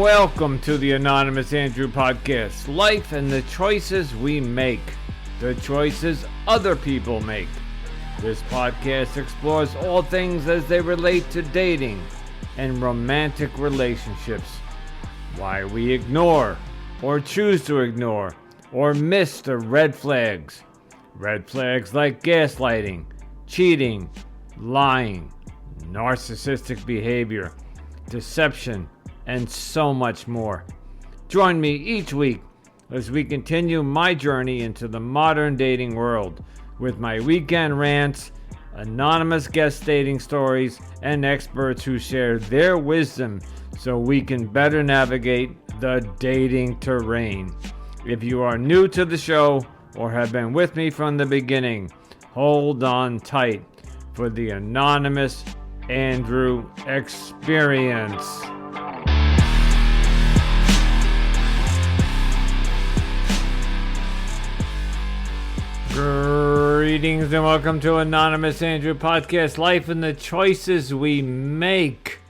Welcome to the Anonymous Andrew Podcast. Life and the choices we make. The choices other people make. This podcast explores all things as they relate to dating and romantic relationships. Why we ignore, or choose to ignore, or miss the red flags. Red flags like gaslighting, cheating, lying, narcissistic behavior, deception, and so much more. Join me each week as we continue my journey into the modern dating world with my weekend rants, anonymous guest dating stories, and experts who share their wisdom so we can better navigate the dating terrain. If you are new to the show or have been with me from the beginning, hold on tight for the Anonymous Andrew experience. Greetings and welcome to Anonymous Andrew Podcast, Life and the Choices We Make.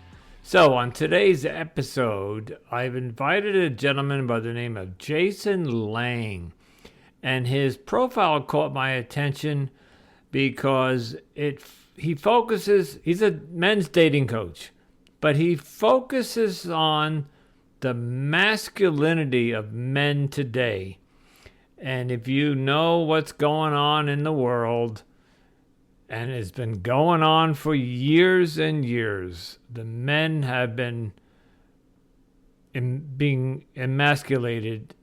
So on today's episode, I've invited a gentleman by the name of Jason Lange. And his profile caught my attention because he's a men's dating coach, but he focuses on the masculinity of men today. And if you know what's going on in the world, and it's been going on for years and years, the men have been being emasculated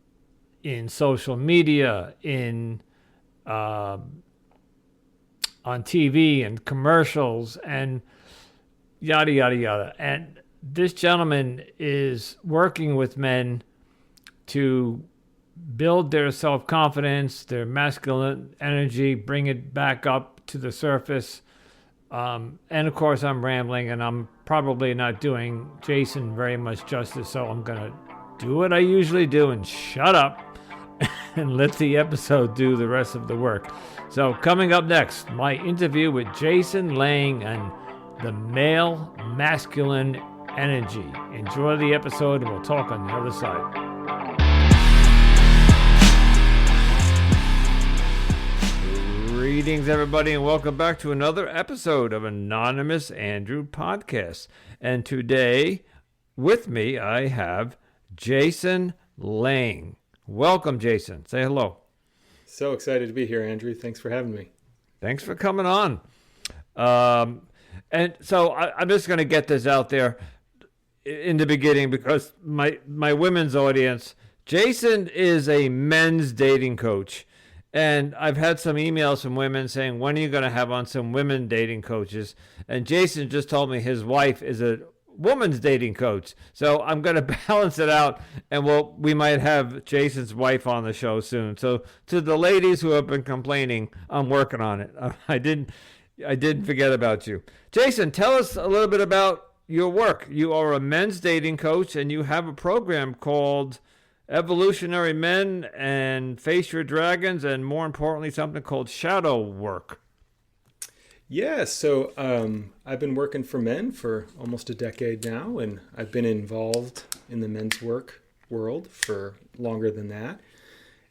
in social media, on TV and commercials, and yada, yada, yada. And this gentleman is working with men to build their self-confidence, their masculine energy, bring it back up to the surface. And of course, I'm rambling, and I'm probably not doing Jason very much justice, so I'm going to do what I usually do and shut up and let the episode do the rest of the work. So coming up next, my interview with Jason Lange and the male masculine energy. Enjoy the episode, and we'll talk on the other side. Greetings, everybody, and welcome back to another episode of Anonymous Andrew Podcast. And today, with me, I have Jason Lange. Welcome, Jason. Say hello. So excited to be here, Andrew. Thanks for having me. Thanks for coming on. And so I'm just going to get this out there in the beginning because my women's audience, Jason is a men's dating coach. And I've had some emails from women saying, when are you going to have on some women dating coaches? And Jason just told me his wife is a woman's dating coach. So I'm going to balance it out, and we might have Jason's wife on the show soon. So to the ladies who have been complaining, I'm working on it. I didn't forget about you. Jason, tell us a little bit about your work. You are a men's dating coach, and you have a program called Evolutionary Men and Face Your Dragons, and more importantly, something called Shadow Work. Yeah, so I've been working for men for almost a decade now, and I've been involved in the men's work world for longer than that.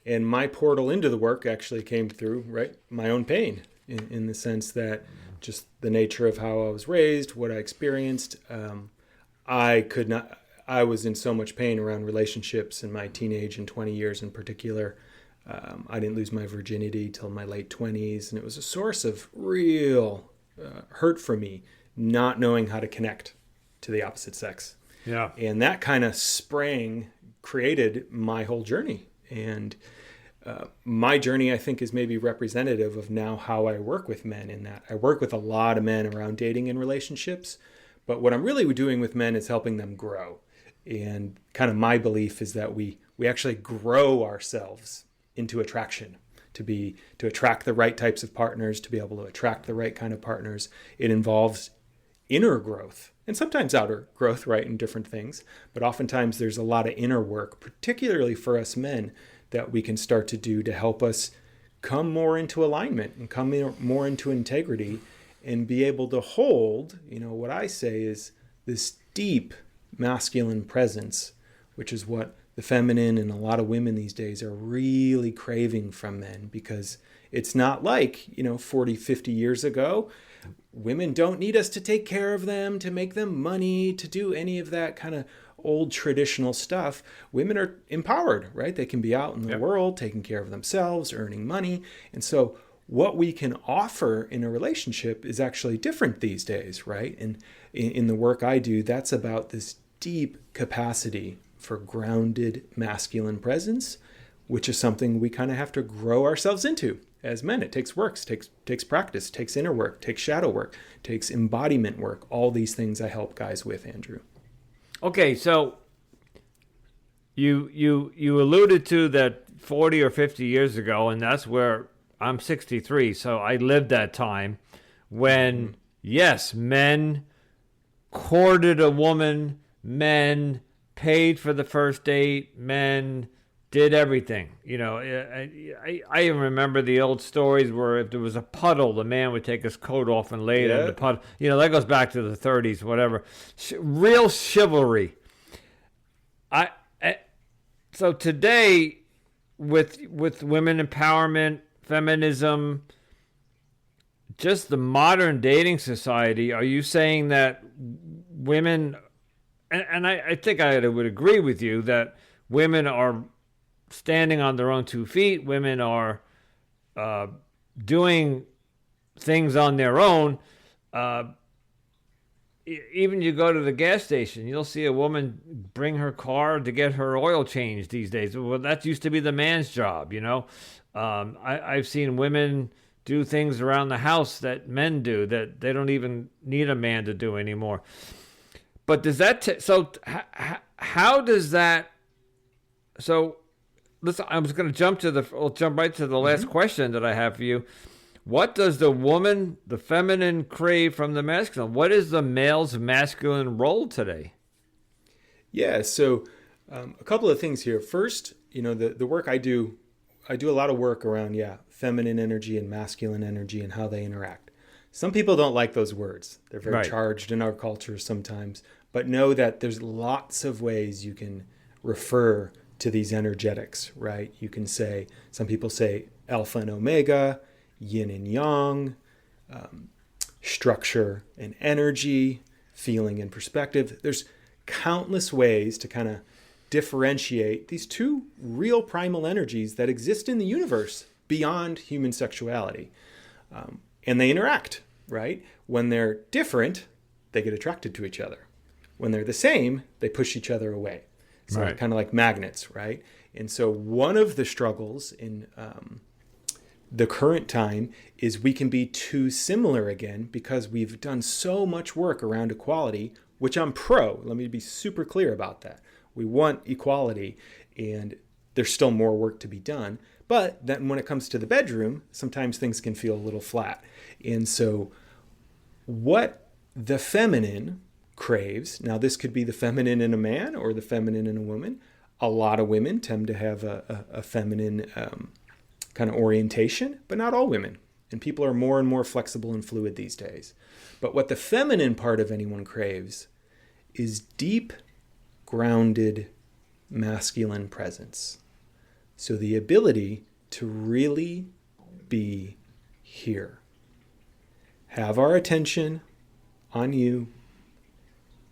And my portal into the work actually came through my own pain, in the sense that just the nature of how I was raised, what I experienced. I was in so much pain around relationships in my teenage and 20 years in particular. I didn't lose my virginity till my late 20s, and it was a source of real hurt for me, not knowing how to connect to the opposite sex. Yeah. And that kind of created my whole journey. And my journey, I think, is maybe representative of now how I work with men, in that I work with a lot of men around dating and relationships. But what I'm really doing with men is helping them grow. And kind of my belief is that we actually grow ourselves into attraction, to attract the right types of partners, to be able to attract the right kind of partners. It involves inner growth and sometimes outer growth, right, in different things. But oftentimes there's a lot of inner work, particularly for us men, that we can start to do to help us come more into alignment and come more into integrity and be able to hold, what I say is this deep masculine presence which is what the feminine and a lot of women these days are really craving from men, because it's not like, 40, 50 years ago. Women don't need us to take care of them, to make them money, to do any of that kind of old traditional stuff. Women are empowered, right? They can be out in the world, taking care of themselves, earning money. And so what we can offer in a relationship is actually different these days, right? And in the work I do, that's about this deep capacity for grounded masculine presence, which is something we kind of have to grow ourselves into as men. It takes work, takes practice, takes inner work, takes shadow work, takes embodiment work. All these things I help guys with, Andrew. Okay, so you alluded to that 40 or 50 years ago, and that's where I'm 63, so I lived that time when, yes, men courted a woman, men paid for the first date, men did everything. I even remember the old stories where if there was a puddle, the man would take his coat off and lay it in the puddle. That goes back to the 30s, whatever. Real chivalry. So today, with women empowerment, feminism, just the modern dating society, are you saying that women, and I think I would agree with you, that women are standing on their own 2 feet, women are doing things on their own. Even you go to the gas station, you'll see a woman bring her car to get her oil changed these days. Well, that used to be the man's job, I've seen women do things around the house that men do that they don't even need a man to do anymore. But does that how does that? So, listen, I was going to jump right to the last question that I have for you. What does the feminine crave from the masculine? What is the male's masculine role today? Yeah, so a couple of things here. First, the work I do a lot of work around, feminine energy and masculine energy and how they interact. Some people don't like those words. They're very charged in our culture sometimes, but know that there's lots of ways you can refer to these energetics, right? You can say, some people say alpha and omega, yin and yang, structure and energy, feeling and perspective. There's countless ways to kind of differentiate these two real primal energies that exist in the universe beyond human sexuality. And they interact, right? When they're different, they get attracted to each other. When they're the same, they push each other away. So kind of like magnets, right? And so one of the struggles in the current time is we can be too similar again because we've done so much work around equality, which I'm pro. Let me be super clear about that. We want equality, and there's still more work to be done. But then when it comes to the bedroom, sometimes things can feel a little flat. And so what the feminine craves, now this could be the feminine in a man or the feminine in a woman. A lot of women tend to have a feminine kind of orientation, but not all women. And people are more and more flexible and fluid these days. But what the feminine part of anyone craves is deep, grounded, masculine presence. So the ability to really be here. Have our attention on you.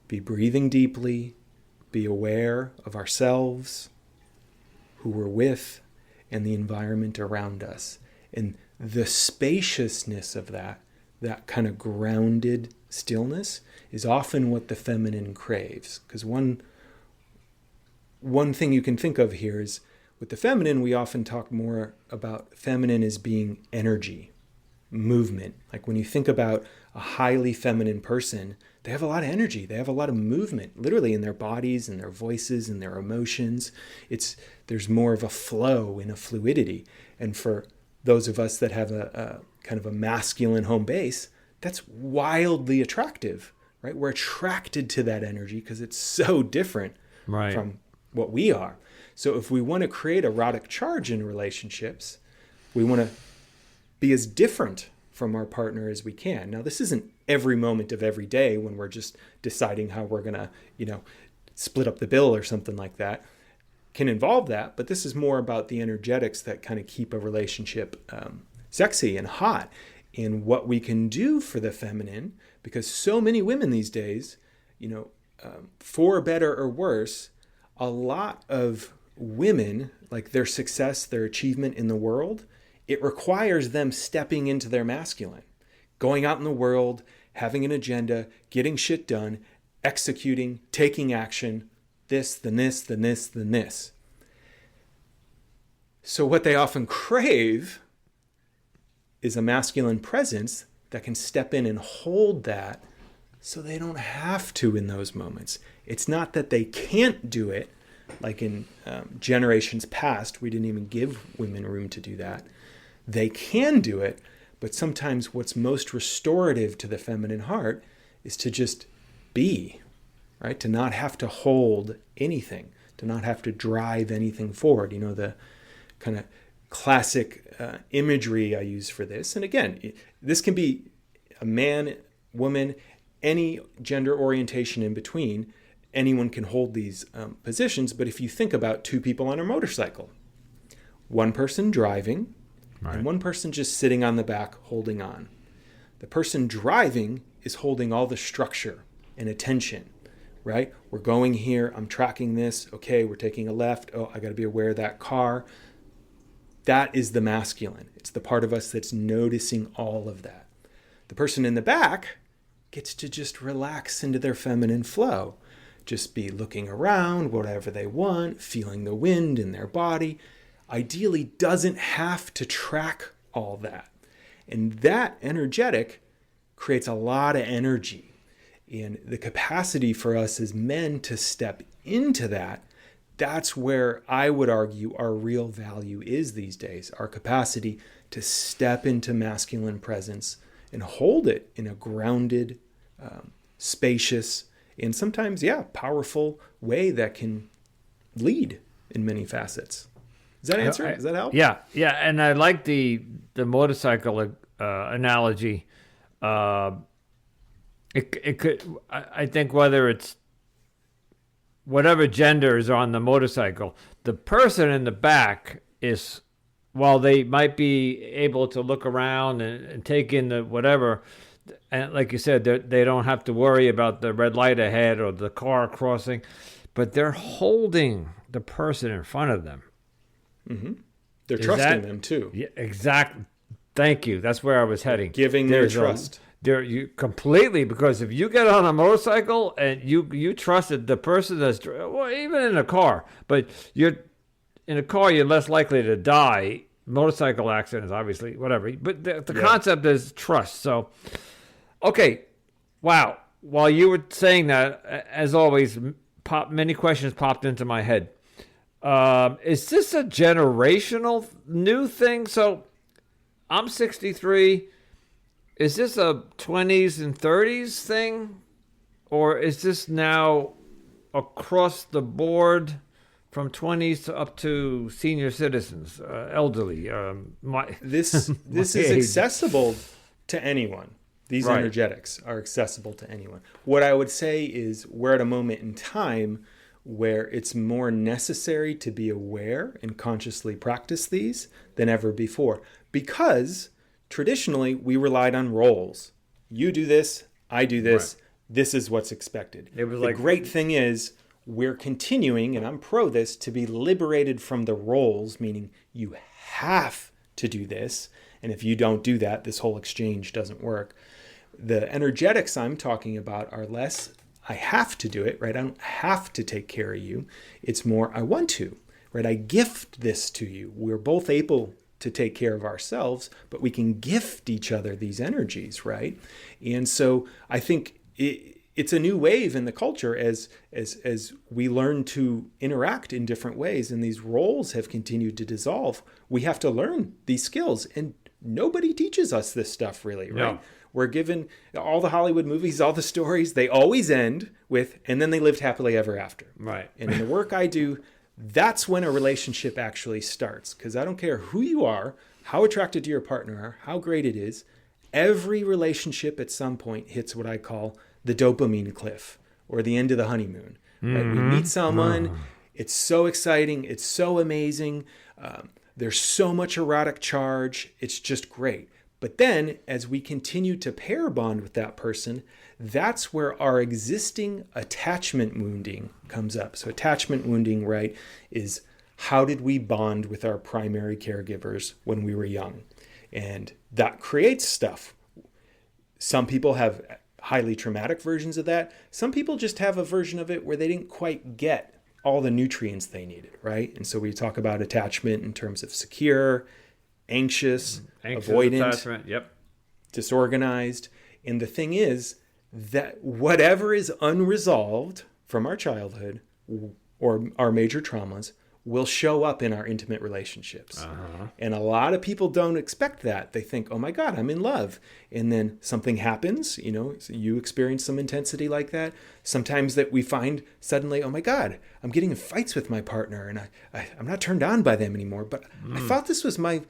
Be breathing deeply. Be aware of ourselves, who we're with, and the environment around us. And the spaciousness of that kind of grounded stillness is often what the feminine craves. Because one thing you can think of here is with the feminine, we often talk more about feminine as being energy, movement. Like when you think about a highly feminine person, they have a lot of energy. They have a lot of movement, literally in their bodies and their voices and their emotions. There's more of a flow and a fluidity. And for those of us that have a kind of a masculine home base, that's wildly attractive, right? We're attracted to that energy because it's so different from what we are. So if we want to create erotic charge in relationships, we want to be as different from our partner as we can. Now, this isn't every moment of every day when we're just deciding how we're going to, split up the bill or something like that, can involve that. But this is more about the energetics that kind of keep a relationship sexy and hot, and what we can do for the feminine, because so many women these days, for better or worse, a lot of women, like their success, their achievement in the world, it requires them stepping into their masculine, going out in the world, having an agenda, getting shit done, executing, taking action, this, then this, then this, then this. So what they often crave is a masculine presence that can step in and hold that, so they don't have to in those moments. It's not that they can't do it, like in generations past, we didn't even give women room to do that. They can do it, but sometimes what's most restorative to the feminine heart is to just be, right? To not have to hold anything, to not have to drive anything forward. The kind of classic imagery I use for this. And again, this can be a man, woman, any gender orientation in between. Anyone can hold these positions. But if you think about two people on a motorcycle, one person driving, right, and one person just sitting on the back holding on. The person driving is holding all the structure and attention, right? We're going here. I'm tracking this. Okay, we're taking a left. Oh, I got to be aware of that car. That is the masculine. It's the part of us that's noticing all of that. The person in the back gets to just relax into their feminine flow. Just be looking around, whatever they want, feeling the wind in their body. Ideally doesn't have to track all that. And that energetic creates a lot of energy. And the capacity for us as men to step into that, that's where I would argue our real value is these days. Our capacity to step into masculine presence and hold it in a grounded, spacious, and sometimes, powerful way that can lead in many facets. Does that answer? Does that help? Yeah. And I like the motorcycle analogy. It could. I think whether it's whatever gender is on the motorcycle, the person in the back is, while they might be able to look around and take in the whatever, and like you said, they don't have to worry about the red light ahead or the car crossing, but they're holding the person in front of them. Mm-hmm. They're trusting them too. Yeah, exactly. Thank you. That's where I was heading. Giving their trust. You completely, because if you get on a motorcycle and you trusted the person that's, well, even in a car, but you're in a car, you're less likely to die. Motorcycle accidents, obviously, whatever. But the concept is trust. So, okay, wow. While you were saying that, as always, many questions popped into my head. Is this a generational new thing? So, I'm 63. Is this a 20s and 30s thing? Or is this now across the board from 20s to up to senior citizens, elderly? This is accessible to anyone. These energetics are accessible to anyone. What I would say is we're at a moment in time where it's more necessary to be aware and consciously practice these than ever before. Because traditionally, we relied on roles. You do this, I do this, this is what's expected. It was the great thing is we're continuing, and I'm pro this, to be liberated from the roles, meaning you have to do this. And if you don't do that, this whole exchange doesn't work. The energetics I'm talking about are less, I have to do it, right? I don't have to take care of you. It's more, I want to, right? I gift this to you. We're both able to take care of ourselves, but we can gift each other these energies, right? And so I think it's a new wave in the culture as we learn to interact in different ways, and these roles have continued to dissolve. We have to learn these skills, and nobody teaches us this stuff really, right? No. We're given all the Hollywood movies, all the stories, they always end with, and then they lived happily ever after. Right. And in the work I do, that's when a relationship actually starts. Because I don't care who you are, how attracted to your partner are, how great it is. Every relationship at some point hits what I call the dopamine cliff or the end of the honeymoon, right? We meet someone, it's so exciting, it's so amazing, there's so much erotic charge, it's just great. But then as we continue to pair bond with that person, that's where our existing attachment wounding comes up. So attachment wounding, right, is how did we bond with our primary caregivers when we were young? And that creates stuff. Some people have highly traumatic versions of that. Some people just have a version of it where they didn't quite get all the nutrients they needed, right? And so we talk about attachment in terms of secure, anxious avoidant, disorganized. And the thing is that whatever is unresolved from our childhood or our major traumas will show up in our intimate relationships. And a lot of people don't expect that. They think, oh my God, I'm in love. And then something happens, so you experience some intensity like that. Sometimes that we find suddenly, oh my God, I'm getting in fights with my partner and I'm not turned on by them anymore. But I thought this was my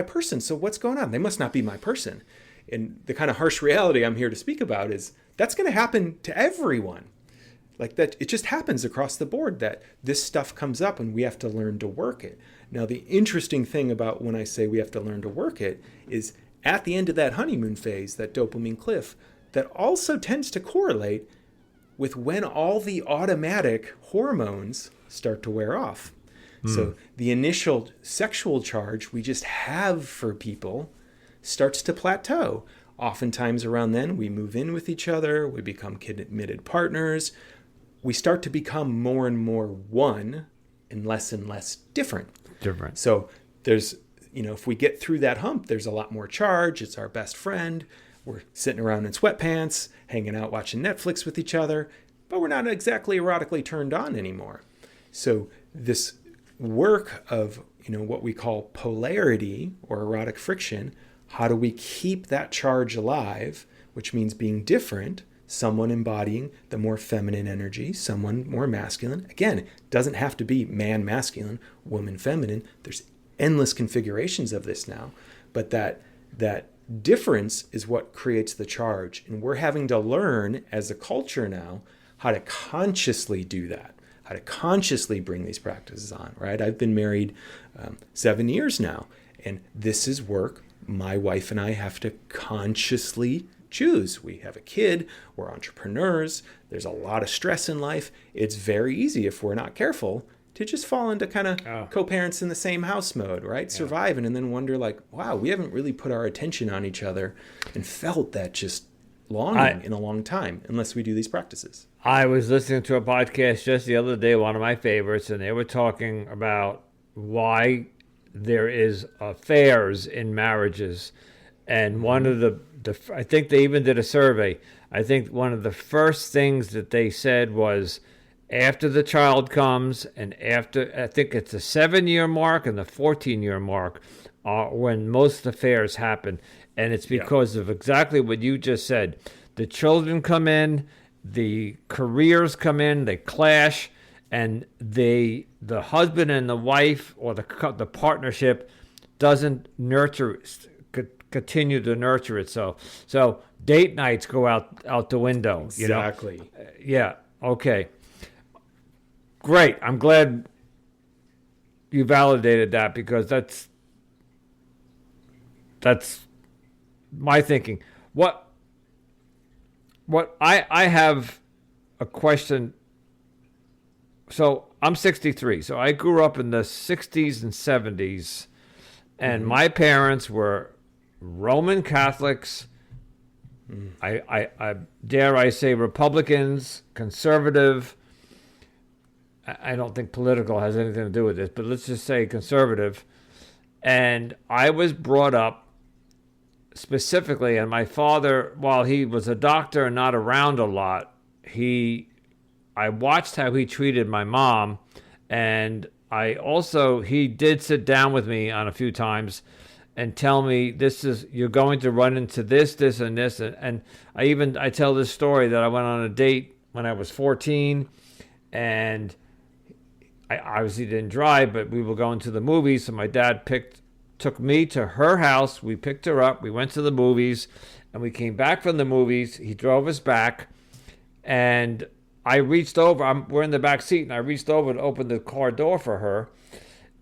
person. So what's going on? They must not be my person. And the kind of harsh reality I'm here to speak about is that's going to happen to everyone. Like that, it just happens across the board that this stuff comes up and we have to learn to work it. Now, the interesting thing about when I say we have to learn to work it is at the end of that honeymoon phase, that dopamine cliff, that also tends to correlate with when all the automatic hormones start to wear off. So the initial sexual charge we just have for people starts to plateau. Oftentimes around then, we move in with each other, we become committed partners, we start to become more and more one and less different. So there's, if we get through that hump, there's a lot more charge. It's our best friend. We're sitting around in sweatpants, hanging out, watching Netflix with each other, but we're not exactly erotically turned on anymore. So this work of, what we call polarity or erotic friction, how do we keep that charge alive, which means being different, someone embodying the more feminine energy, someone more masculine. Again, it doesn't have to be man masculine, woman feminine. There's endless configurations of this now, but that difference is what creates the charge. And we're having to learn as a culture now how to consciously do that, how to consciously bring these practices on, right? I've been married 7 years now, and this is work my wife and I have to consciously choose. We have a kid, we're entrepreneurs, there's a lot of stress in life. It's very easy, if we're not careful, to just fall into kind of co-parents in the same house mode, right? Surviving and then wonder like, wow, we haven't really put our attention on each other and felt that just longing in a long time unless we do these practices. I was listening to a podcast just the other day, one of my favorites, and they were talking about why there is affairs in marriages. And one of the I think they even did a survey. I think one of the first things that they said was after the child comes and after, I think it's the 7-year mark and the 14-year mark are when most affairs happen. And it's because of exactly what you just said. The children come in, the careers come in, they clash, and the husband and the wife or the partnership doesn't continue to nurture itself. So date nights go out the window. Exactly. Yeah. Okay. Great. I'm glad you validated that because that's my thinking. What I have a question. So I'm 63. So I grew up in the 60s and 70s, and my parents were Roman Catholics. I dare I say Republicans, conservative. I don't think political has anything to do with this, but let's just say conservative. And I was brought up specifically, and my father, while he was a doctor and not around a lot, I watched how he treated my mom, and he did sit down with me on a few times and tell me you're going to run into this, and this. And I tell this story that I went on a date when I was 14, and I obviously didn't drive, but we were going to the movies. So my dad took me to her house. We picked her up. We went to the movies, and we came back from the movies. He drove us back, and I reached over. We're in the back seat, and I reached over to open the car door for her,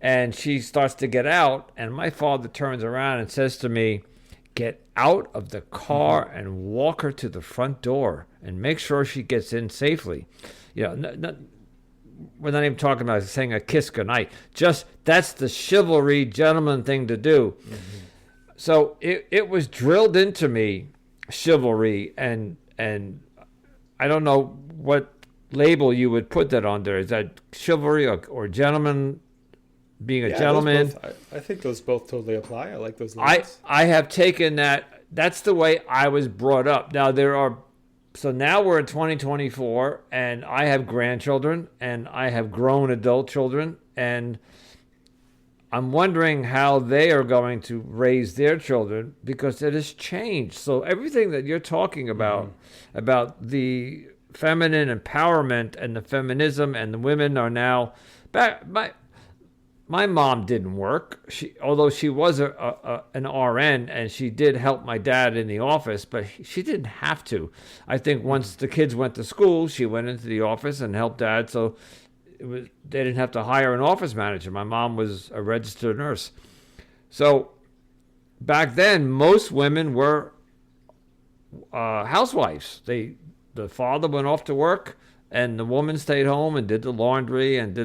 and she starts to get out, and my father turns around and says to me, "Get out of the car and walk her to the front door and make sure she gets in safely." We're not even talking about saying a kiss goodnight. Just that's the chivalry gentleman thing to do. Mm-hmm. So it was drilled into me, chivalry, and I don't know what label you would put that under. Is that chivalry or gentleman? Being a gentleman. I think those both totally apply. I like those labels. I have taken that. That's the way I was brought up. Now so now we're in 2024, and I have grandchildren, and I have grown adult children, and I'm wondering how they are going to raise their children, because it has changed. So everything that you're talking about the feminine empowerment and the feminism, and the women are now back. My mom didn't work. Although she was an RN, and she did help my dad in the office, but she didn't have to. I think once the kids went to school, she went into the office and helped dad. So they didn't have to hire an office manager. My mom was a registered nurse. So back then, most women were housewives. The father went off to work, and the woman stayed home and did the laundry and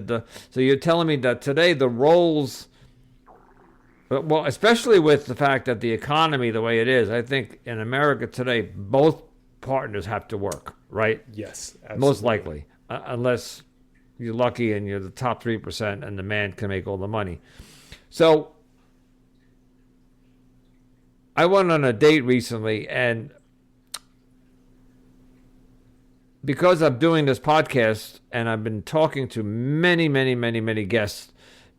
so you're telling me that today the roles, well, especially with the fact that the economy the way it is, I think in America today, both partners have to work, right? Yes, absolutely. Most likely, unless you're lucky and you're the top 3% and the man can make all the money. So I went on a date recently, and because I'm doing this podcast and I've been talking to many, many, many, many guests,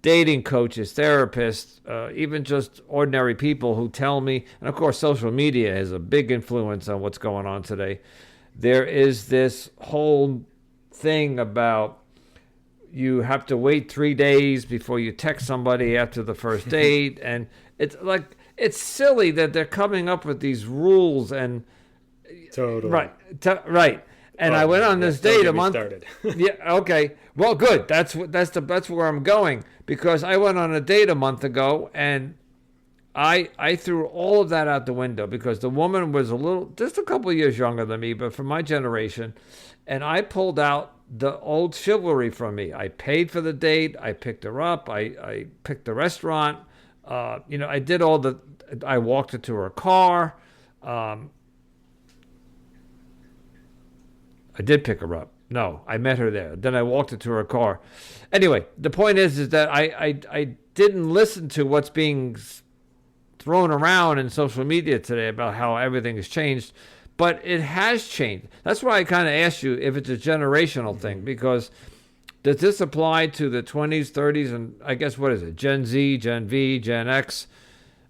dating coaches, therapists, even just ordinary people who tell me, and of course social media has a big influence on what's going on today. There is this whole thing about you have to wait 3 days before you text somebody after the first date. And it's like, it's silly that they're coming up with these rules and totally right. And I went on this date a month. Yeah, okay. Well, good. That's where I'm going, because I went on a date a month ago, and I threw all of that out the window, because the woman was just a couple of years younger than me, but from my generation, and I pulled out the old chivalry from me. I paid for the date. I picked her up. I picked the restaurant. I did I walked her to her car. I did pick her up. No, I met her there. Then I walked her to her car. Anyway, the point is that I didn't listen to what's being thrown around in social media today about how everything has changed, but it has changed. That's why I kind of asked you if it's a generational thing, because does this apply to the 20s, 30s, and I guess what is it, Gen Z, Gen V, Gen X?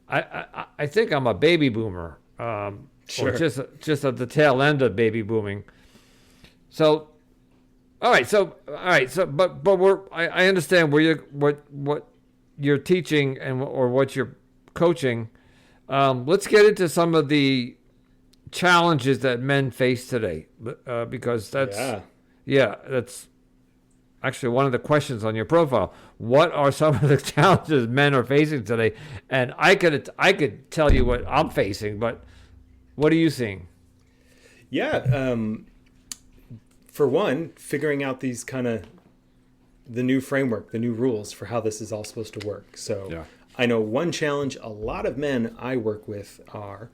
I think I'm a baby boomer, sure. Or just at the tail end of baby booming. So, all right. But I understand what you're teaching or what you're coaching. Let's get into some of the challenges that men face today, because that's actually one of the questions on your profile. What are some of the challenges men are facing today? And I could tell you what I'm facing, but what are you seeing? Yeah. For one, figuring out these kind of the new framework, the new rules for how this is all supposed to work. So I know one challenge a lot of men I work with are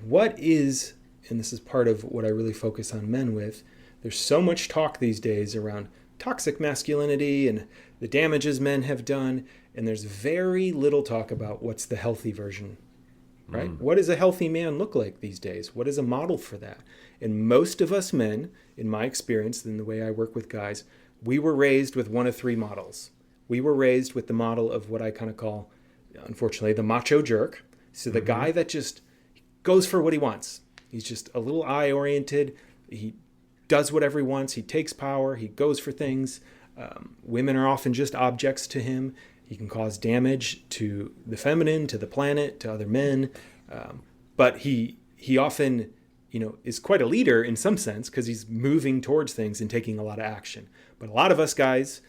what is, and this is part of what I really focus on men with, there's so much talk these days around toxic masculinity and the damages men have done, and there's very little talk about what's the healthy version, right? What does a healthy man look like these days? What is a model for that? And most of us men, in my experience and the way I work with guys, we were raised with one of three models. We were raised with the model of what I kind of call, unfortunately, the macho jerk. So the guy that just goes for what he wants. He's just a little eye-oriented. He does whatever he wants. He takes power. He goes for things. Women are often just objects to him. He can cause damage to the feminine, to the planet, to other men. But he often is quite a leader in some sense because he's moving towards things and taking a lot of action. But a lot of us guys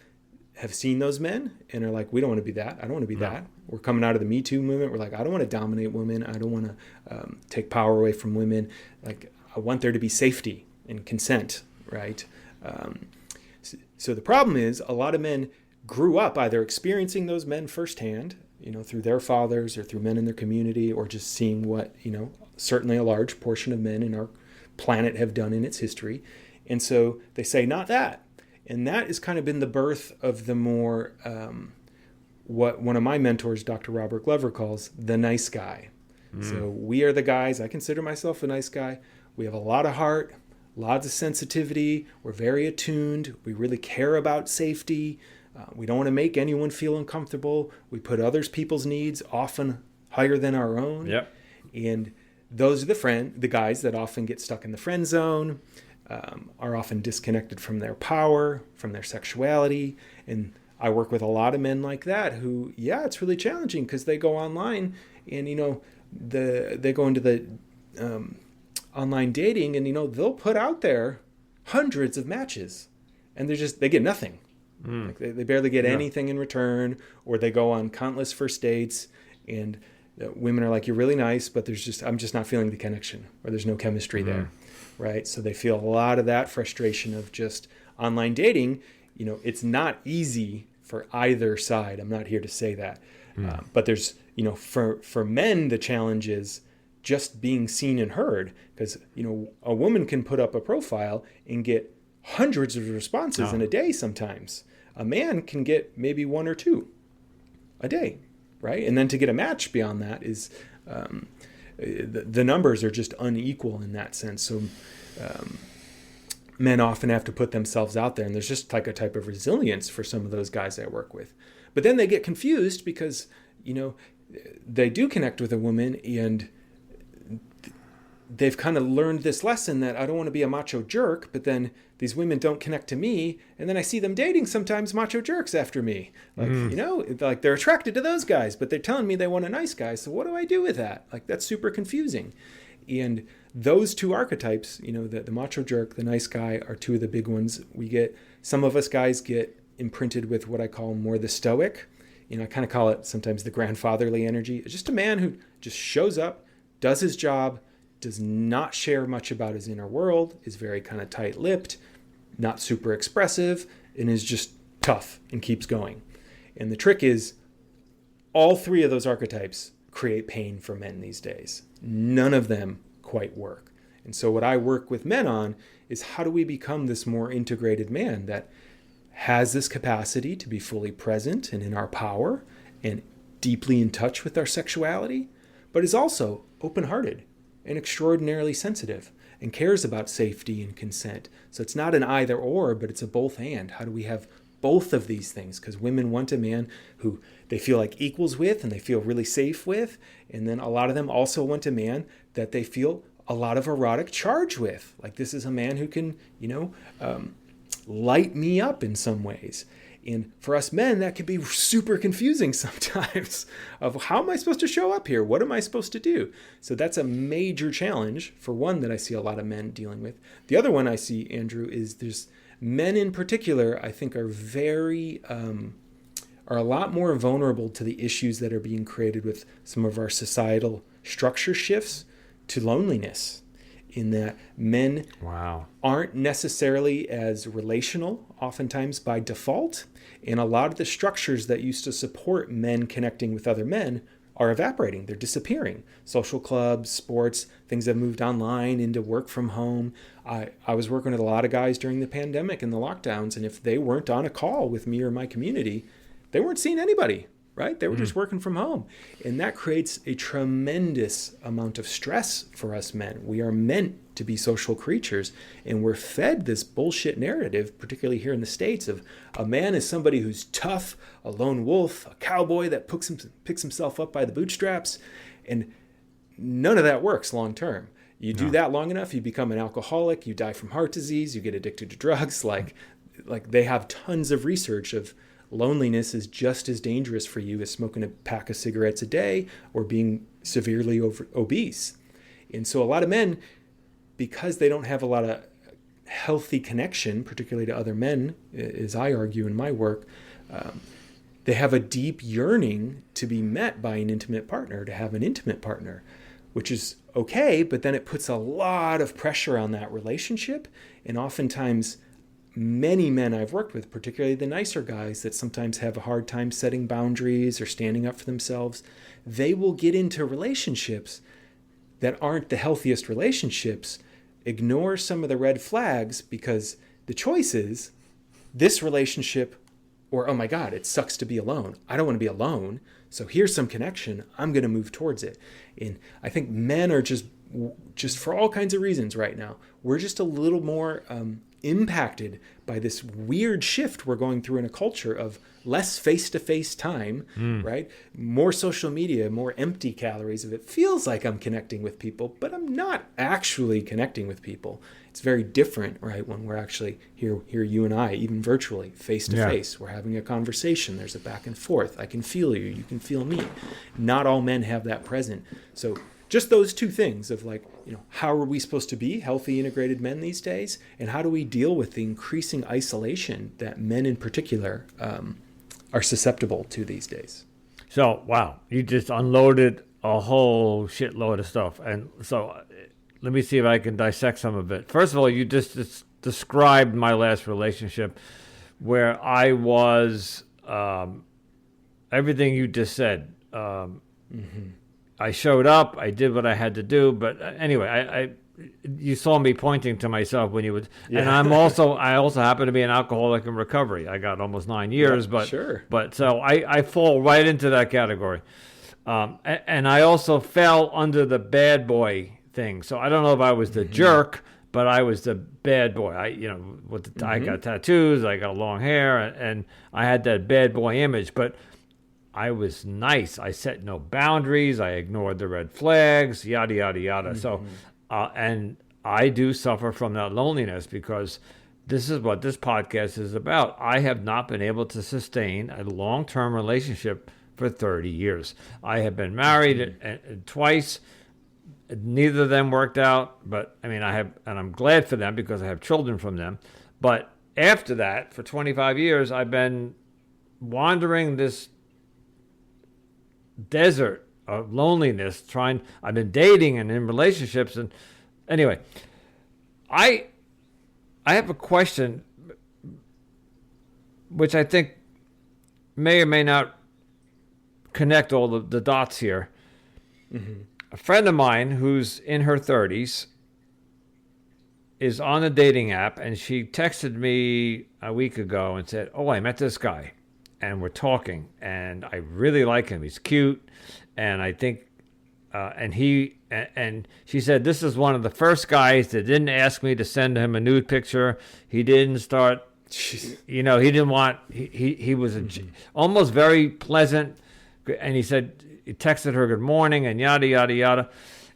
have seen those men and are like, we don't want to be that. I don't want to be that. We're coming out of the Me Too movement. We're like, I don't want to dominate women. I don't want to take power away from women. Like, I want there to be safety and consent, right? So the problem is a lot of men grew up either experiencing those men firsthand, through their fathers or through men in their community, or just seeing what, certainly a large portion of men in our planet have done in its history. And so they say, not that. And that has kind of been the birth of the more, what one of my mentors, Dr. Robert Glover, calls the nice guy. So we are the guys. I consider myself a nice guy. We have a lot of heart, lots of sensitivity. We're very attuned. We really care about safety. We don't want to make anyone feel uncomfortable. We put others people's needs often higher than our own. Yep. And those are the guys that often get stuck in the friend zone, are often disconnected from their power, from their sexuality. And I work with a lot of men like that who, it's really challenging because they go online and, they go into the online dating and, they'll put out there hundreds of matches and they get nothing. Like they barely get anything in return, or they go on countless first dates and women are like, you're really nice, but I'm just not feeling the connection, or there's no chemistry there. Right. So they feel a lot of that frustration of just online dating. It's not easy for either side. I'm not here to say that. But there's, for men, the challenge is just being seen and heard, because, a woman can put up a profile and get hundreds of responses in a day sometimes. A man can get maybe one or two a day. Right. And then to get a match beyond that is the numbers are just unequal in that sense. So men often have to put themselves out there, and there's just like a type of resilience for some of those guys I work with. But then they get confused because, they do connect with a woman and they've kind of learned this lesson that I don't want to be a macho jerk, but then these women don't connect to me. And then I see them dating sometimes macho jerks after me. Like, like they're attracted to those guys, but they're telling me they want a nice guy. So what do I do with that? Like, that's super confusing. And those two archetypes, the macho jerk, the nice guy, are two of the big ones. Some of us guys get imprinted with what I call more the stoic. I kind of call it sometimes the grandfatherly energy. It's just a man who just shows up, does his job, does not share much about his inner world, is very kind of tight-lipped, not super expressive, and is just tough and keeps going. And the trick is all three of those archetypes create pain for men these days. None of them quite work. And so what I work with men on is, how do we become this more integrated man that has this capacity to be fully present and in our power and deeply in touch with our sexuality, but is also open-hearted and extraordinarily sensitive and cares about safety and consent. So it's not an either or, but it's a both and. How do we have both of these things? Because women want a man who they feel like equals with and they feel really safe with. And then a lot of them also want a man that they feel a lot of erotic charge with. Like, this is a man who can, light me up in some ways. And for us men, that can be super confusing sometimes of, how am I supposed to show up here? What am I supposed to do? So that's a major challenge, for one, that I see a lot of men dealing with. The other one I see, Andrew, is there's men in particular, I think, are are a lot more vulnerable to the issues that are being created with some of our societal structure shifts to loneliness, in that men aren't necessarily as relational, oftentimes by default. And a lot of the structures that used to support men connecting with other men are evaporating. They're disappearing. Social clubs, sports, things have moved online into work from home. I was working with a lot of guys during the pandemic and the lockdowns, and if they weren't on a call with me or my community, they weren't seeing anybody, right? They were just working from home. And that creates a tremendous amount of stress for us men. We are meant to be social creatures, and we're fed this bullshit narrative, particularly here in the States, of a man is somebody who's tough, a lone wolf, a cowboy that picks himself up by the bootstraps. And none of that works long term. You do that long enough, you become an alcoholic, you die from heart disease, you get addicted to drugs. Like they have tons of research of loneliness is just as dangerous for you as smoking a pack of cigarettes a day or being severely obese. And so a lot of men because they don't have a lot of healthy connection, particularly to other men, as I argue in my work, they have a deep yearning to be met by an intimate partner, to have an intimate partner, which is okay, but then it puts a lot of pressure on that relationship. And oftentimes, many men I've worked with, particularly the nicer guys that sometimes have a hard time setting boundaries or standing up for themselves, they will get into relationships that aren't the healthiest relationships, ignore some of the red flags because the choice is this relationship or, oh my God, it sucks to be alone. I don't want to be alone. So here's some connection. I'm going to move towards it. And I think men are just for all kinds of reasons right now, we're just a little more impacted by this weird shift we're going through in a culture of less face-to-face time, right? More social media, more empty calories of it. Feels like I'm connecting with people, but I'm not actually connecting with people. It's very different, right? When we're actually here, you and I, even virtually, face-to-face. We're having a conversation. There's a back and forth. I can feel you. You can feel me. Not all men have that present. So just those two things of like, how are we supposed to be healthy, integrated men these days? And how do we deal with the increasing isolation that men in particular are susceptible to these days? So, wow, you just unloaded a whole shitload of stuff. And so let me see if I can dissect some of it. First of all, you just described my last relationship where I was everything you just said. I showed up, I did what I had to do, but anyway, you saw me pointing to myself when you would, and I also happen to be an alcoholic in recovery. I got almost 9 years, but so I fall right into that category. And I also fell under the bad boy thing. So I don't know if I was the jerk, but I was the bad boy. I got tattoos, I got long hair, and I had that bad boy image, but I was nice. I set no boundaries. I ignored the red flags, yada, yada, yada. So, and I do suffer from that loneliness because this is what this podcast is about. I have not been able to sustain a long-term relationship for 30 years. I have been married twice. Neither of them worked out, but I mean, and I'm glad for them because I have children from them. But after that, for 25 years, I've been wandering this desert of loneliness. I've been dating and in relationships, and anyway, I have a question, which I think may or may not connect all the dots here. A friend of mine who's in her 30s is on a dating app, and she texted me a week ago and said, "Oh, I met this guy, and we're talking, and I really like him. He's cute, and I think, and she said, this is one of the first guys that didn't ask me to send him a nude picture. He didn't start, he didn't want, he was almost very pleasant, and he said, he texted her good morning and yada, yada, yada.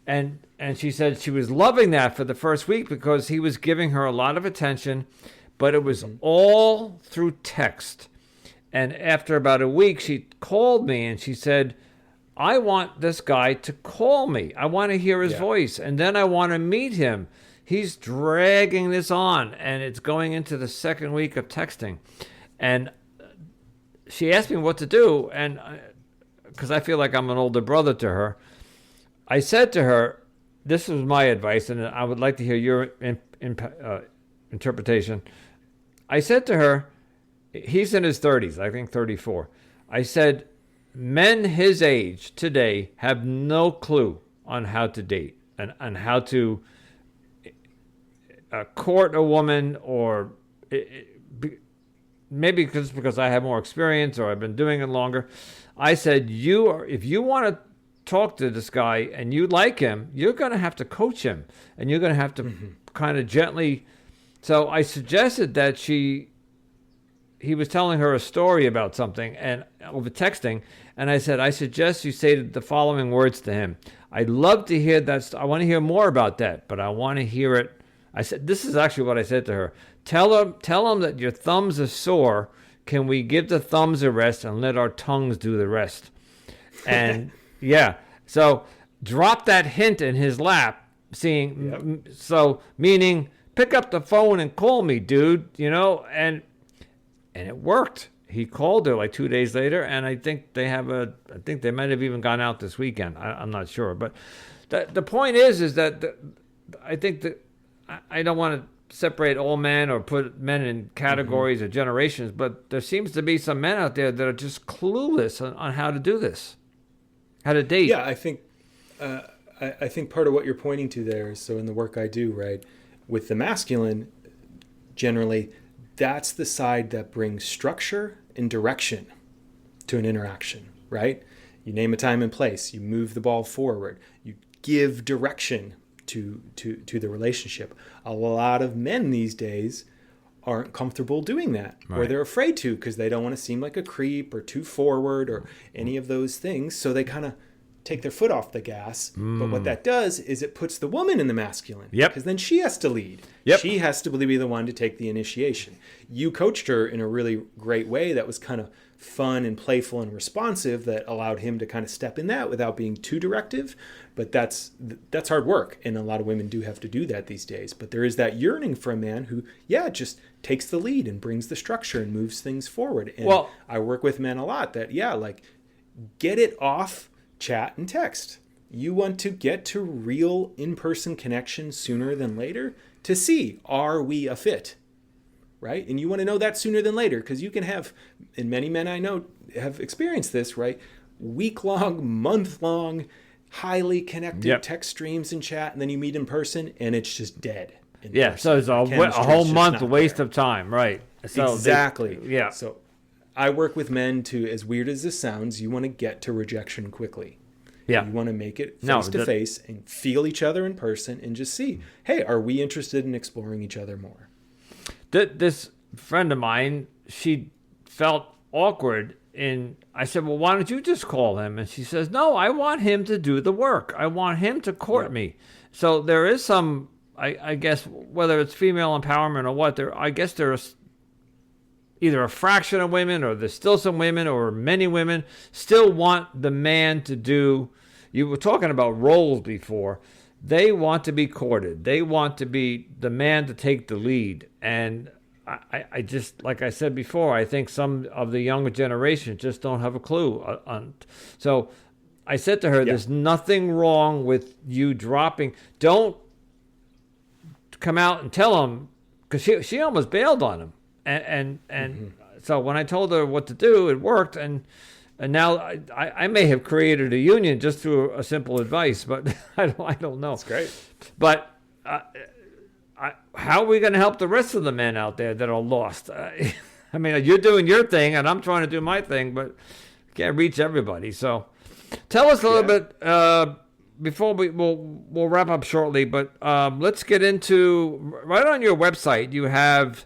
And she said she was loving that for the first week because he was giving her a lot of attention, but it was all through text. And after about a week, she called me and she said, I want this guy to call me. I want to hear his voice. And then I want to meet him. He's dragging this on, and it's going into the second week of texting. And she asked me what to do, and because I feel like I'm an older brother to her, I said to her, this was my advice, and I would like to hear your interpretation. I said to her, he's in his 30s, I think 34. I said, men his age today have no clue on how to date and how to court a woman, or maybe because I have more experience or I've been doing it longer. I said, if you want to talk to this guy and you like him, you're going to have to coach him, and you're going to have to kind of gently. So I suggested that he was telling her a story about something and over texting, and I said, I suggest you say the following words to him. I'd love to hear that. I want to hear more about that, but I want to hear it. I said, this is actually what I said to her. Tell him that your thumbs are sore. Can we give the thumbs a rest and let our tongues do the rest? And so drop that hint in his lap, seeing, so meaning pick up the phone and call me, dude, and it worked. He called her like 2 days later, and I think they might have even gone out this weekend. I'm not sure. But the point is that I think that I don't want to separate all men or put men in categories or generations, but there seems to be some men out there that are just clueless on how to do this, how to date. Yeah, I think part of what you're pointing to there, so in the work I do, right, with the masculine, generally, that's the side that brings structure and direction to an interaction, right? You name a time and place, you move the ball forward, you give direction to the relationship. A lot of men these days aren't comfortable doing that, or they're afraid to because they don't want to seem like a creep or too forward or any of those things. So they kind of take their foot off the gas. But what that does is it puts the woman in the masculine. Yep. Because then she has to lead. Yep. She has to be the one to take the initiation. You coached her in a really great way that was kind of fun and playful and responsive that allowed him to kind of step in that without being too directive. But that's hard work. And a lot of women do have to do that these days. But there is that yearning for a man who, just takes the lead and brings the structure and moves things forward. And I work with men a lot that, get it off chat and text. You want to get to real in-person connection sooner than later to see, are we a fit? Right? And you want to know that sooner than later because you can have, and many men I know have experienced this, right? Week-long, month-long, highly connected text streams and chat, and then you meet in person and it's just dead. So it's a whole month waste of time, right? So exactly. So I work with men to, as weird as this sounds, you want to get to rejection quickly. Yeah. You want to make it face to face and feel each other in person and just see, hey, are we interested in exploring each other more? This friend of mine, she felt awkward. I said, well, why don't you just call him? And she says, no, I want him to do the work. I want him to court me. So there is some, I guess, whether it's female empowerment or what, I guess there's either a fraction of women or there's still some women or many women still want the man to do. You were talking about roles before. They want to be courted. They want to be the man to take the lead. And I just, like I said before, I think some of the younger generation just don't have a clue. So I said to her, there's nothing wrong with you dropping. Don't come out and tell him, because she almost bailed on him. And so when I told her what to do, it worked. And now I may have created a union just through a simple advice, but I don't know. That's great. But how are we going to help the rest of the men out there that are lost? I mean, you're doing your thing, and I'm trying to do my thing, but can't reach everybody. So tell us a little bit before we'll wrap up shortly. But let's get into, right on your website, you have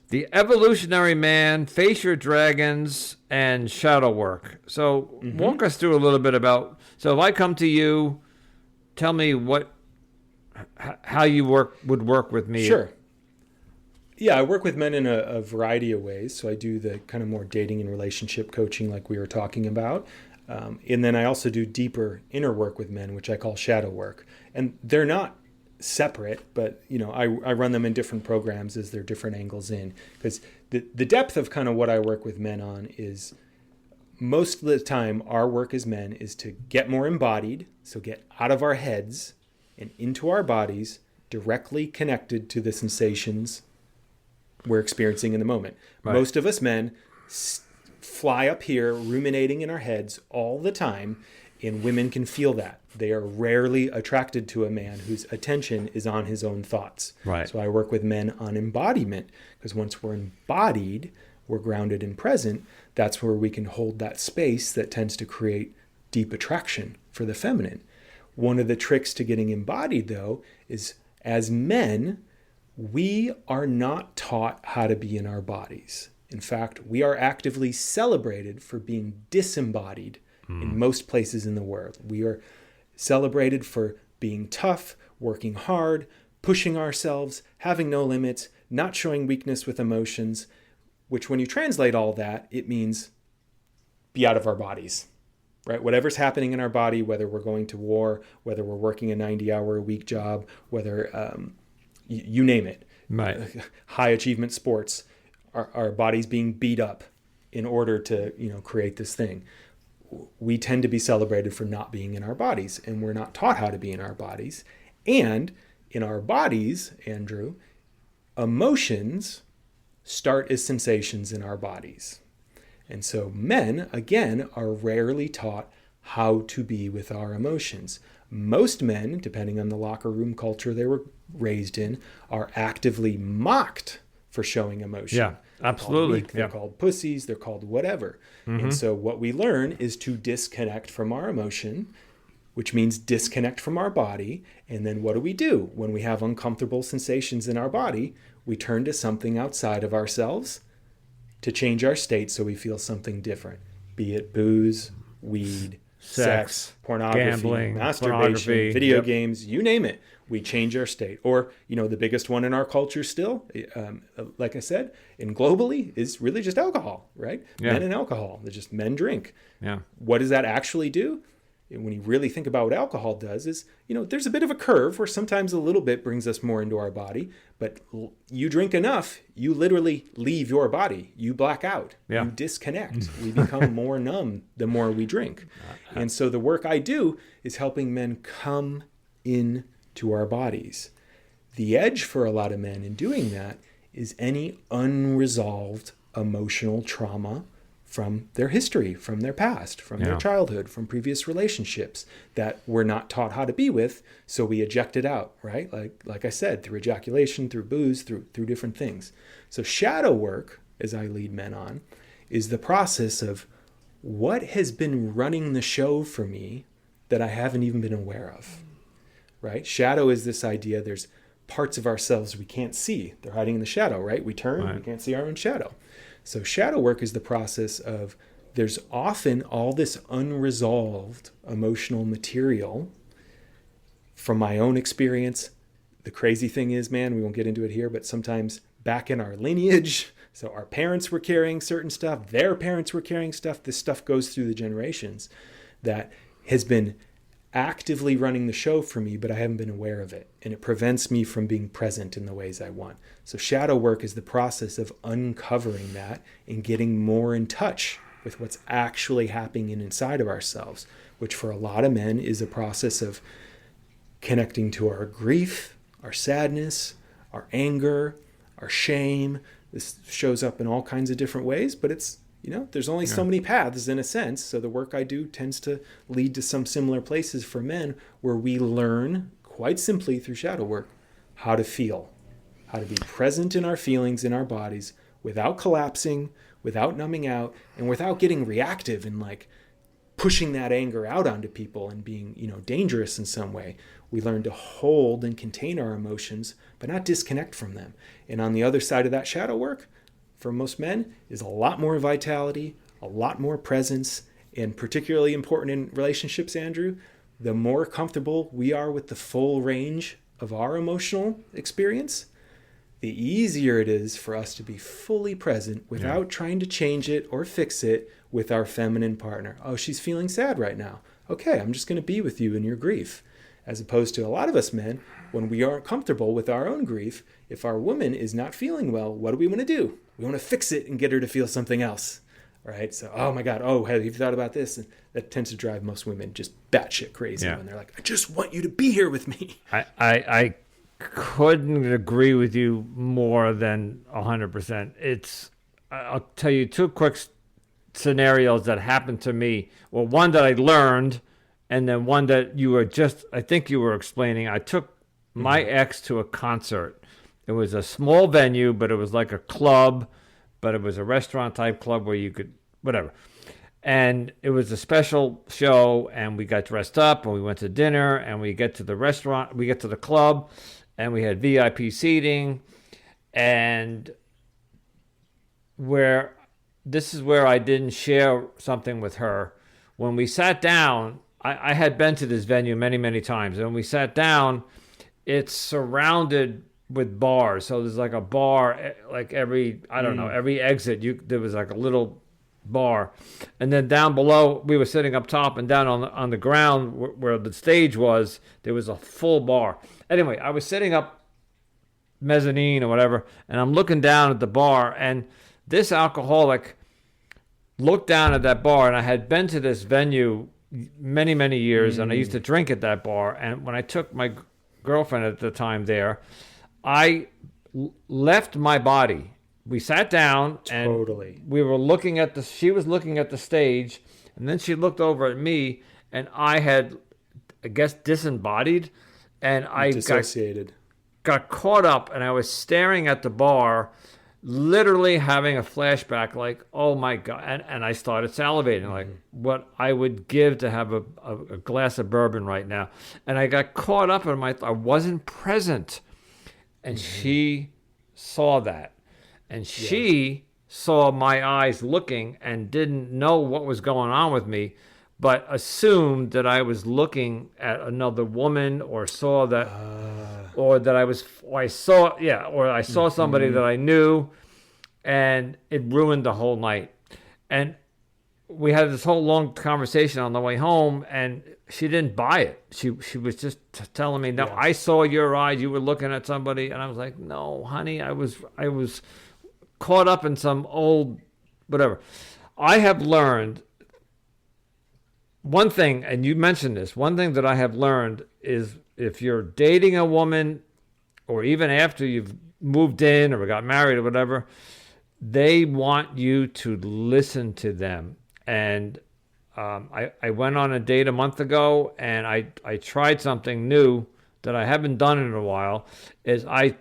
The Evolutionary Man, Face Your Dragons, and Shadow Work. So walk us through a little bit about, so if I come to you, tell me how you would work with me. Sure. Yeah, I work with men in a variety of ways. So I do the kind of more dating and relationship coaching like we were talking about. And then I also do deeper inner work with men, which I call shadow work. And they're not separate, but I run them in different programs as they're different angles in, because the depth of kind of what I work with men on is, most of the time our work as men is to get more embodied, so get out of our heads and into our bodies, directly connected to the sensations we're experiencing in the moment. Right. Most of us men fly up here ruminating in our heads all the time, and women can feel that. They are rarely attracted to a man whose attention is on his own thoughts. Right. So I work with men on embodiment, because once we're embodied, we're grounded and present. That's where we can hold that space that tends to create deep attraction for the feminine. One of the tricks to getting embodied, though, is as men, we are not taught how to be in our bodies. In fact, we are actively celebrated for being disembodied in most places in the world. We are celebrated for being tough, working hard, pushing ourselves, having no limits, not showing weakness with emotions, which when you translate all that, it means be out of our bodies. right? Whatever's happening in our body, whether we're going to war, whether we're working a 90-hour-a-week job, whether you name it, Right. high achievement sports, our bodies being beat up in order to, create this thing. We tend to be celebrated for not being in our bodies, and we're not taught how to be in our bodies. And in our bodies, Andrew, emotions start as sensations in our bodies. And so men, again, are rarely taught how to be with our emotions. Most men, depending on the locker room culture they were raised in, are actively mocked for showing emotion. Yeah, absolutely. They're called pussies, they're called whatever. And so what we learn is to disconnect from our emotion, which means disconnect from our body. And then what do? When we have uncomfortable sensations in our body, we turn to something outside of ourselves to change our state so we feel something different, be it booze, weed, sex, pornography, gambling, masturbation, video games, you name it. We change our state. Or, the biggest one in our culture still, like I said, and globally, is really just alcohol, right? Yeah. Men and alcohol. They're just men drink. Yeah. What does that actually do? When you really think about what alcohol does is, there's a bit of a curve where sometimes a little bit brings us more into our body, but you drink enough, you literally leave your body. You black out. Yeah. You disconnect. We become more numb the more we drink. And so the work I do is helping men come in to our bodies. The edge for a lot of men in doing that is any unresolved emotional trauma from their history, from their past, from their childhood, from previous relationships that we're not taught how to be with, so we eject it out, right? Like I said, through ejaculation, through booze, through different things. So shadow work, as I lead men on, is the process of what has been running the show for me that I haven't even been aware of, right? Shadow is this idea there's parts of ourselves we can't see. They're hiding in the shadow, right? We turn, we can't see our own shadow. So shadow work is the process of there's often all this unresolved emotional material from my own experience. The crazy thing is, man, we won't get into it here, but sometimes back in our lineage, so our parents were carrying certain stuff, their parents were carrying stuff. This stuff goes through the generations that has been actively running the show for me, but I haven't been aware of it. And it prevents me from being present in the ways I want. So shadow work is the process of uncovering that and getting more in touch with what's actually happening inside of ourselves, which for a lot of men is a process of connecting to our grief, our sadness, our anger, our shame. This shows up in all kinds of different ways, but it's, there's only so many paths in a sense. So the work I do tends to lead to some similar places for men where we learn quite simply through shadow work how to feel, how to be present in our feelings, in our bodies, without collapsing, without numbing out, and without getting reactive and like pushing that anger out onto people and being, dangerous in some way. We learn to hold and contain our emotions, but not disconnect from them. And on the other side of that shadow work, for most men, is a lot more vitality, a lot more presence, and particularly important in relationships, Andrew, the more comfortable we are with the full range of our emotional experience, the easier it is for us to be fully present without trying to change it or fix it with our feminine partner. Oh, she's feeling sad right now. Okay, I'm just going to be with you in your grief. As opposed to a lot of us men, when we aren't comfortable with our own grief, if our woman is not feeling well, what do we want to do? We want to fix it and get her to feel something else, right? So, oh my God, have you thought about this? And that tends to drive most women just batshit crazy when they're like, I just want you to be here with me. I couldn't agree with you more than 100%. I'll tell you two quick scenarios that happened to me. Well, one that I learned, and then one that I think you were explaining. I took my ex to a concert. It was a small venue, but it was like a club, but it was a restaurant type club where you could, whatever. And it was a special show, and we got dressed up, and we went to dinner, and we get to the restaurant, we get to the club, and we had VIP seating, and this is where I didn't share something with her. When we sat down, I had been to this venue many, many times, and when we sat down, it's surrounded with bars. So there's like a bar, like every exit, there was like a little bar. And then down below, we were sitting up top, and down on the ground where the stage was, there was a full bar. Anyway, I was sitting up mezzanine or whatever, and I'm looking down at the bar, and this alcoholic looked down at that bar, and I had been to this venue many, many years, and I used to drink at that bar. And when I took my girlfriend at the time there, I left my body. We sat down, and we were looking at she was looking at the stage, and then she looked over at me, and I had, I guess, disembodied, and I got caught up, and I was staring at the bar, literally having a flashback, like, oh my God. And I started salivating, like what I would give to have a glass of bourbon right now. And I got caught up in I wasn't present. And she saw that. And she saw my eyes looking and didn't know what was going on with me, but assumed that I was looking at another woman, or saw that, or that I saw somebody that I knew, and it ruined the whole night. And we had this whole long conversation on the way home, and she didn't buy it. She was just telling me, no, I saw your eyes, you were looking at somebody. And I was like, no, honey, I was caught up in some old whatever. I have learned one thing, and you mentioned this, one thing that I have learned is, if you're dating a woman, or even after you've moved in or got married or whatever, they want you to listen to them. And I went on a date a month ago, and I tried something new that I haven't done in a while, is I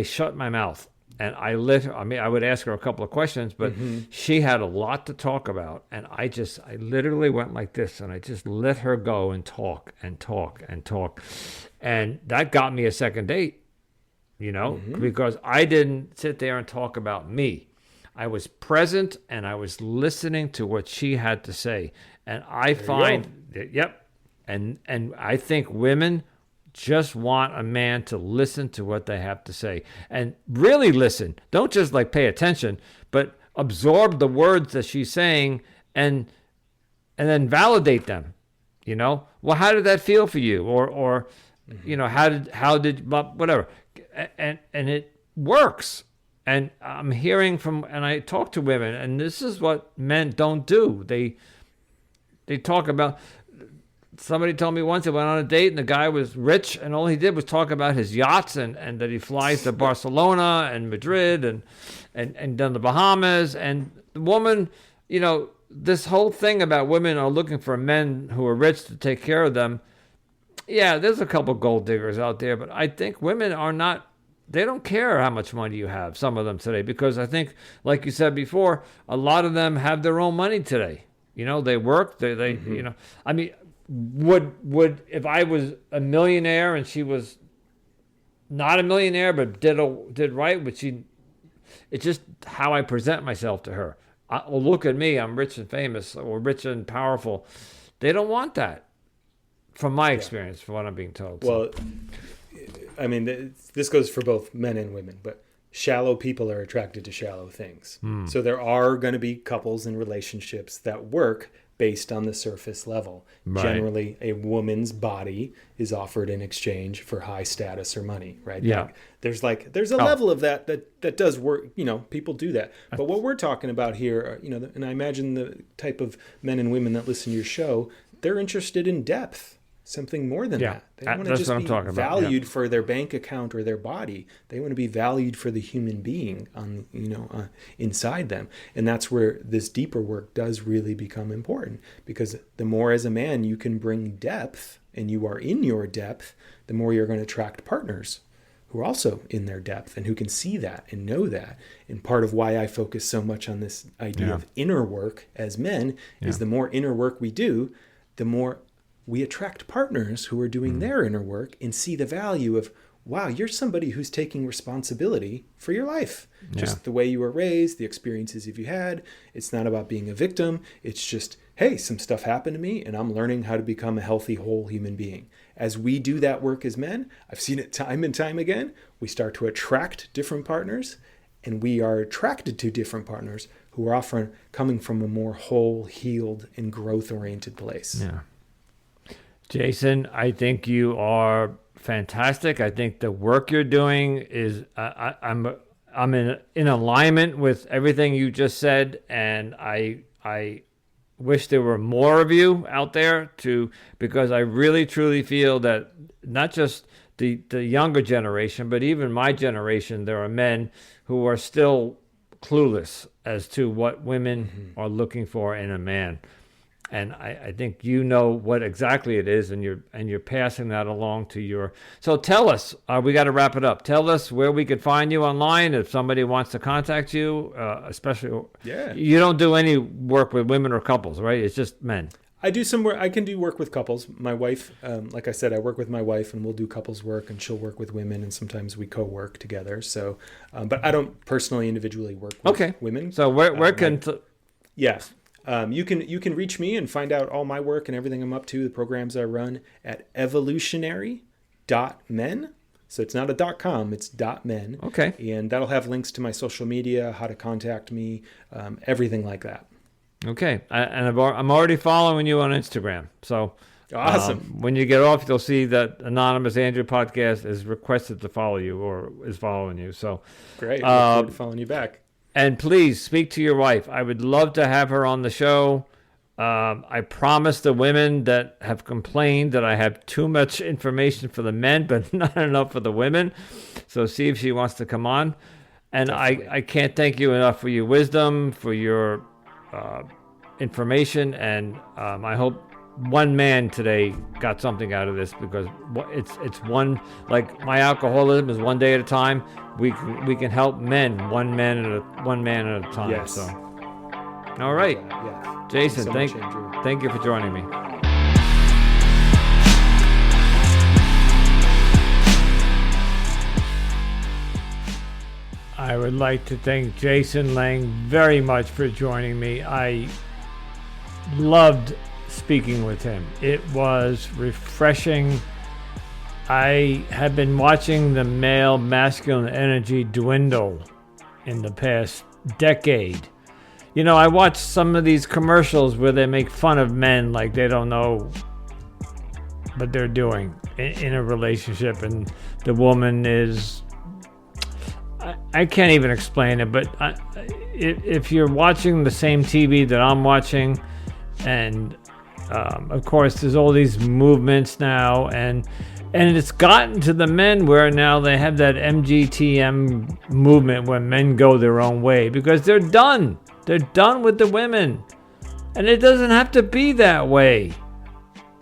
shut my mouth. And I would ask her a couple of questions, but she had a lot to talk about. And I literally went like this, and I just let her go and talk and talk and talk. And that got me a second date, because I didn't sit there and talk about me. I was present, and I was listening to what she had to say. And I find that, and I think women just want a man to listen to what they have to say, and really listen. Don't just like pay attention, but absorb the words that she's saying, and then validate them. Well, how did that feel for you? Or how did whatever. And it works. And I'm hearing and I talk to women, and this is what men don't do. They talk about. Somebody told me once, they went on a date, and the guy was rich, and all he did was talk about his yachts, and that he flies to Barcelona and Madrid and then the Bahamas. And the woman, this whole thing about women are looking for men who are rich to take care of them. Yeah, there's a couple gold diggers out there, but I think women are not, they don't care how much money you have, some of them today, because I think, like you said before, a lot of them have their own money today. They work, they I mean, would if I was a millionaire and she was not a millionaire but did right, it's just how I present myself to her. Look at me, I'm rich and famous, or rich and powerful. They don't want that, from my experience, from what I'm being told. Well, I mean, this goes for both men and women, but shallow people are attracted to shallow things. So there are going to be couples and relationships that work based on the surface level. Right. Generally, a woman's body is offered in exchange for high status or money, right? Yeah. There's a level of that does work, people do that. But what we're talking about here, and I imagine the type of men and women that listen to your show, they're interested in depth. Something more than that. They don't want to just be valued for their bank account or their body. They want to be valued for the human being inside them. And that's where this deeper work does really become important, because the more as a man you can bring depth, and you are in your depth, the more you're going to attract partners who are also in their depth and who can see that and know that. And part of why I focus so much on this idea of inner work as men is the more inner work we do, the more we attract partners who are doing their inner work and see the value of, wow, you're somebody who's taking responsibility for your life. Just the way you were raised, the experiences you've had. It's not about being a victim. It's just, hey, some stuff happened to me, and I'm learning how to become a healthy, whole human being. As we do that work as men, I've seen it time and time again, we start to attract different partners, and we are attracted to different partners who who are often coming from a more whole, healed, and growth-oriented place. Yeah. Jason, I think you are fantastic. I think the work you're doing is I'm in alignment with everything you just said, and I wish there were more of you out there because I really truly feel that not just the younger generation, but even my generation, there are men who are still clueless as to what women are looking for in a man. And I think you know what exactly it is, and you're passing that along to your. So tell us, we got to wrap it up. Tell us where we could find you online if somebody wants to contact you, especially. Yeah. You don't do any work with women or couples, right? It's just men. I do some work. I can do work with couples. My wife, like I said, I work with my wife, and we'll do couples work, and she'll work with women, and sometimes we co-work together. So, but I don't personally, individually work with women. So where can? Yes. You can reach me and find out all my work and everything I'm up to, the programs I run at evolutionary.men. So it's not a .com, it's .men. Okay. And that'll have links to my social media, how to contact me, everything like that. Okay. I'm already following you on Instagram. So awesome. When you get off, you'll see that Anonymous Andrew podcast is requested to follow you or is following you. So great. Look forward to following you back. And please speak to your wife. I would love to have her on the show. I promise the women that have complained that I have too much information for the men, but not enough for the women. So see if she wants to come on. And I can't thank you enough for your wisdom, for your information. And I hope one man today got something out of this, because it's one, like my alcoholism is one day at a time. We can help men one man at a time. Yes. So all right. Yes. Jason, thank you so much, Andrew. Thank you for joining me. I would like to thank Jason Lange very much for joining me. I loved speaking with him. It was refreshing. I have been watching the male masculine energy dwindle in the past decade. You know, I watch some of these commercials where they make fun of men like they don't know what they're doing in a relationship, and the woman is, I can't even explain it, but if you're watching the same TV that I'm watching, and of course there's all these movements now, and it's gotten to the men where now they have that MGTM movement where men go their own way because they're done. They're done with the women. And it doesn't have to be that way.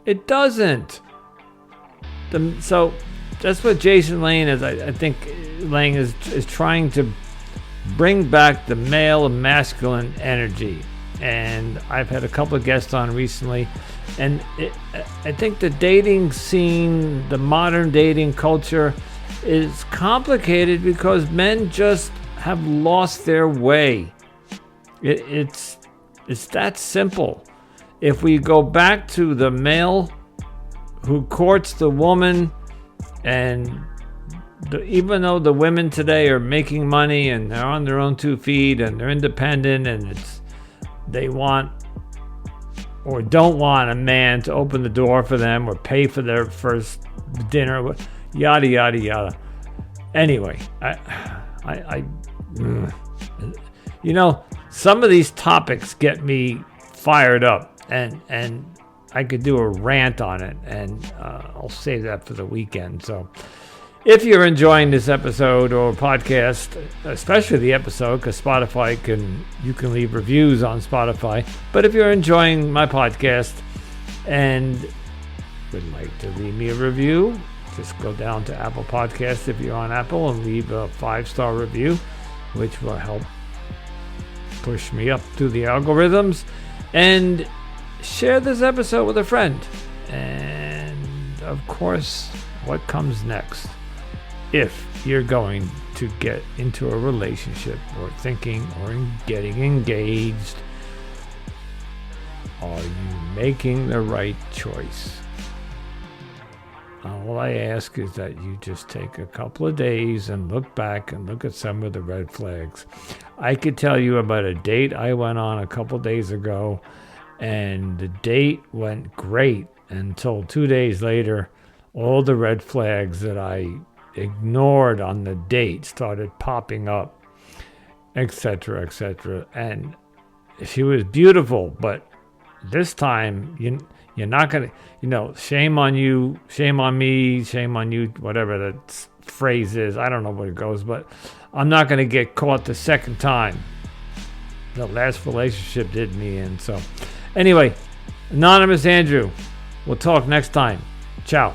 It doesn't. So that's what Jason Lange is. I think Lange is trying to bring back the male and masculine energy. And I've had a couple of guests on recently. And I think the dating scene, the modern dating culture is complicated because men just have lost their way. It's that simple. If we go back to the male who courts the woman, and even though the women today are making money and they're on their own 2 feet and they're independent, and they want or don't want a man to open the door for them or pay for their first dinner, yada yada yada. Anyway, you know, some of these topics get me fired up, and I could do a rant on it, and I'll save that for the weekend. So if you're enjoying this episode or podcast, especially the episode, because you can leave reviews on Spotify. But if you're enjoying my podcast and would like to leave me a review, just go down to Apple Podcasts if you're on Apple and leave a 5-star review, which will help push me up through the algorithms. And share this episode with a friend. And of course, what comes next? If you're going to get into a relationship or thinking or getting engaged, are you making the right choice? All I ask is that you just take a couple of days and look back and look at some of the red flags. I could tell you about a date I went on a couple days ago, and the date went great until 2 days later, all the red flags that I ignored on the date started popping up, etc., etc. And she was beautiful, but this time you're not going to, shame on you, shame on me, shame on you, whatever that phrase is. I don't know where it goes, but I'm not going to get caught the second time. The last relationship did me in. So anyway, Anonymous Andrew, we'll talk next time. Ciao.